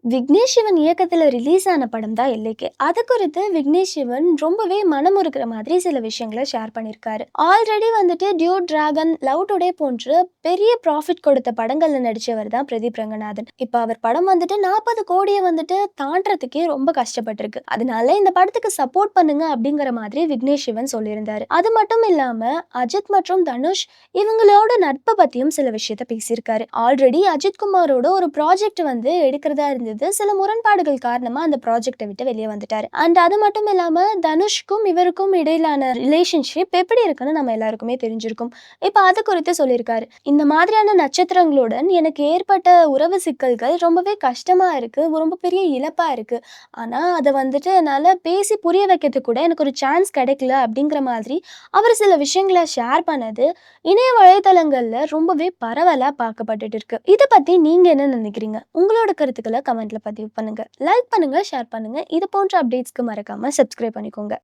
விக்னேஷ் சிவன் இயக்கத்துல ரிலீஸ் ஆன படம் தான் எல்லைக்கு. அது குறித்து விக்னேஷ் சிவன் ரொம்பவே மனமுருகுற மாதிரி சில விஷயங்கள ஷேர் பண்ணியிருக்காரு. ஆல்ரெடி வந்துட்டு டியூட், டிராகன், லவ் டுடே போன்ற பெரிய ப்ராஃபிட் கொடுத்த படங்கள்ல நடிச்சவர் தான் பிரதீப் ரங்கநாதன். இப்ப அவர் படம் வந்துட்டு 40 கோடிய வந்துட்டு தாண்டறதுக்கே ரொம்ப கஷ்டப்பட்டிருக்கு. அதனால இந்த படத்துக்கு சப்போர்ட் பண்ணுங்க அப்படிங்கிற மாதிரி விக்னேஷ் சிவன் சொல்லியிருந்தாரு. அது மட்டும் இல்லாம அஜித் மற்றும் தனுஷ் இவங்களோட நட்ப பத்தியும் சில விஷயத்த பேசியிருக்காரு. ஆல்ரெடி அஜித் குமாரோட ஒரு ப்ராஜெக்ட் வந்து எடுக்கிறதா இருந்தது. சில முரண்பாடுகள் காரணமா அந்த ப்ராஜெக்ட்டை விட்டு வெளியே வந்துட்டாரு. அண்ட் அது மட்டும் இல்லாம தனுஷ்க்கும் இவருக்கும் இடையிலான ரிலேஷன்ஷிப் எப்படி இருக்குன்னு நம்ம எல்லாருக்குமே தெரிஞ்சிருக்கும். இப்ப அது குறித்து சொல்லியிருக்காரு. இந்த மாதிரியான நட்சத்திரங்களுடன் எனக்கு ஏற்பட்ட உறவு சிக்கல்கள் ரொம்பவே கஷ்டமா இருக்கு. ரொம்ப பெரிய இழப்பா இருக்கு. ஆனா அத வந்துட்டு என்னால பேசி புரிய வைக்கிறதுக்கு கூட எனக்கு ஒரு சான்ஸ் கிடைக்கல அப்படிங்கிற மாதிரி அவர் சில விஷயங்களை ஷேர் பண்ணது இணைய வலைதளங்கள்ல ரொம்பவே பரவலா பார்க்கப்பட்டுட்டு இருக்கு. இத பத்தி நீங்க என்ன நினைக்கிறீங்க? உங்களோட கருத்துக்களை கமெண்ட்ல பதிவு பண்ணுங்க. லைக் பண்ணுங்க, ஷேர் பண்ணுங்க. இது போன்ற அப்டேட்ஸ்க்கு மறக்காம சப்ஸ்கிரைப் பண்ணிக்கோங்க.